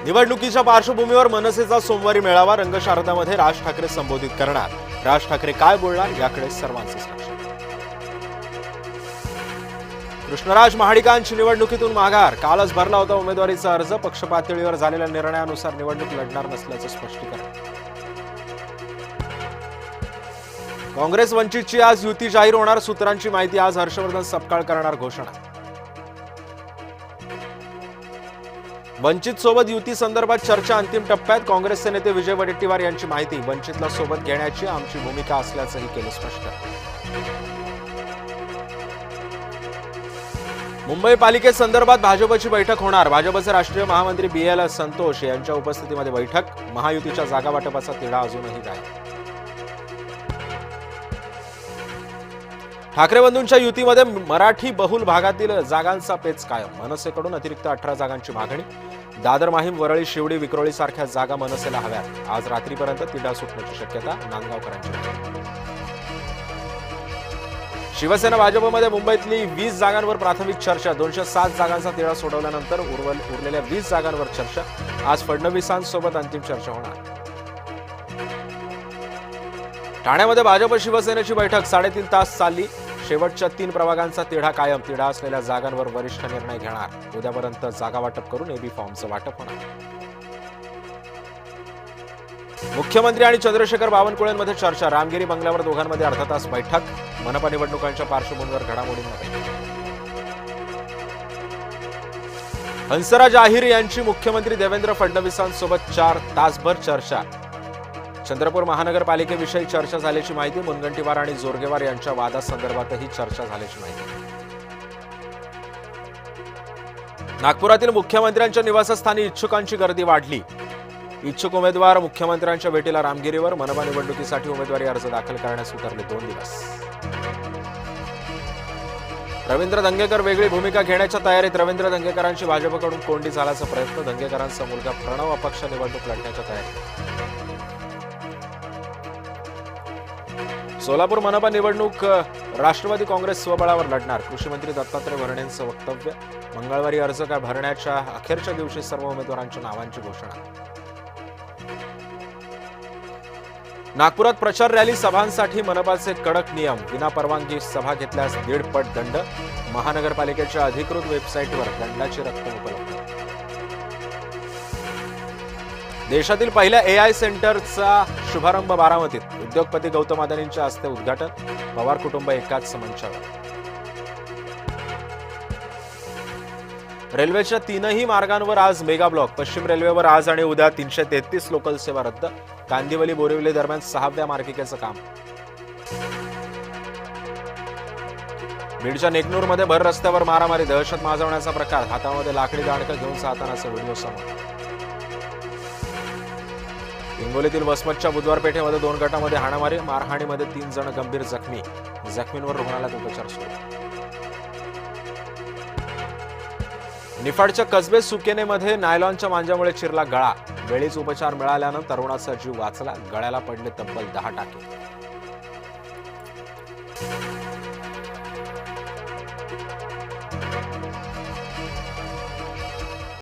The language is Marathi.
निवडणुकीच्या पार्श्वभूमीवर मनसेचा सोमवारी मेळावा रंगशारदामध्ये राज ठाकरे संबोधित करणार। राज ठाकरे काय बोलणार याकडे सर्वांचं लक्ष। कृष्णराज महाडिकांची निवडणुकीतून माघार। कालच भरला होता उमेदवारीचा अर्ज। पक्ष पातळीवर झालेल्या निर्णयानुसार निवडणूक लढणार नसल्याचं स्पष्टीकरण। काँग्रेस वंचितची आज युती जाहीर होणार। सूत्रांची माहिती आज हर्षवर्धन सपकाळ करणार घोषणा। वंचित सोबत युती संदर्भात चर्चा अंतिम टप्प्यात। काँग्रेसचे नेते विजय वडेट्टीवार यांची माहिती। वंचितला सोबत घेण्याची आमची भूमिका असल्याचंही केलं स्पष्ट। मुंबई पालिकेसंदर्भात भाजपची बैठक होणार। भाजपचे राष्ट्रीय महामंत्री BL संतोष यांच्या उपस्थितीमध्ये बैठक। महायुतीच्या जागा वाटपाचा तिढा अजूनही गायब। ठाकरे बंधूंच्या युतीमध्ये मराठी बहुल भागातील जागांचा पेच कायम। मनसेकडून अतिरिक्त 18 जागांची मागणी। दादर माहीम वरळी शिवडी विक्रोळी सारख्या जागा मनसेला हव्यात। आज रात्रीपर्यंत तिढा सुटण्याची शक्यता नांदगावकरांची। शिवसेना भाजपमध्ये मुंबईतली 20 जागांवर प्राथमिक चर्चा। 207 जागांचा तिढा सोडवल्यानंतर उरलेल्या 20 जागांवर चर्चा। आज फडणवीसांसोबत अंतिम चर्चा होणार। ठाण्यामध्ये भाजप शिवसेनेची बैठक 3.5 तास चालली। शेवटच्या 3 प्रभागांचा तिढा कायम। तिढा असलेल्या जागांवर वरिष्ठ निर्णय घेणार। उद्यापर्यंत जागा वाटप करून AB फॉर्मचं वाटप होणार। मुख्यमंत्री आणि चंद्रशेखर बावनकुळेंमध्ये चर्चा। रामगिरी बंगल्यावर दोघांमध्ये अर्धा तास बैठक। मनपा निवडणुकांच्या पार्श्वभूमीवर घडामोडींना बैठक। हंसराज अहिर यांची मुख्यमंत्री देवेंद्र फडणवीसांसोबत 4 तासभर चर्चा। चंद्रपूर महानगरपालिकेविषयी चर्चा झाल्याची माहिती। मुनगंटीवार आणि जोरगेवार यांच्या वादासंदर्भातही चर्चा झाल्याची माहिती। नागपुरातील मुख्यमंत्र्यांच्या निवासस्थानी इच्छुकांची गर्दी वाढली। इच्छुक उमेदवार मुख्यमंत्र्यांच्या भेटीला रामगिरीवर। मनपा निवडणुकीसाठी उमेदवारी अर्ज दाखल करण्यास उतरले 2 दिवस। रवींद्र धंगेकर वेगळी भूमिका घेण्याच्या तयारीत। रवींद्र धंगेकरांची भाजपकडून कोंडी झाल्याचा प्रयत्न। धंगेकरांचा मुलगा प्रणव अपक्ष निवडणूक लढण्याच्या तयारीत। सोलापूर मनपा निवडणूक राष्ट्रवादी काँग्रेस स्वबळावर लढणार। कृषी मंत्री दत्तात्रय भरणेंचं वक्तव्य। मंगळवारी अर्ज भरण्याच्या अखेरच्या दिवशी सर्व उमेदवारांच्या नावांची घोषणा। नागपुरात प्रचार रॅली सभांसाठी मनपाचे कडक नियम। विना परवानगी सभा घेतल्यास 1.5 पट दंड। महानगरपालिकेच्या अधिकृत वेबसाईटवर दंडाची रक्कम उपलब्ध। देशातील पहिल्या AI सेंटरचा शुभारंभ बारामतीत। उद्योगपती गौतम अदानींच्या हस्ते उद्घाटन। पवार कुटुंब एकाच मंचावर। रेल्वेच्या 3ही मार्गांवर आज मेगा ब्लॉक। पश्चिम रेल्वेवर आज आणि उद्या 333 लोकल सेवा रद्द। कांदिवली बोरिवली दरम्यान 6व्या मार्गिकेचं काम। बीडच्या नेकनूरमध्ये भर रस्त्यावर मारामारी। दहशत माजवण्याचा प्रकार। हातामध्ये लाकडी दांडकं घेऊन जातानाचा व्हिडिओ समोर। हिंगोलीतील वसमतच्या बुधवार पेठेमध्ये 2 गटामध्ये हाणामारी। मारहाणीमध्ये 3 जण गंभीर जखमी। जखमींवर रुग्णालयात उपचार सुरू। निफाडच्या कसबे सुकेनेमध्ये नायलॉनच्या मांजामुळे चिरला गळा। वेळीच उपचार मिळाल्यानं तरुणाचा जीव वाचला। गळ्याला पडले तब्बल 10 टाके।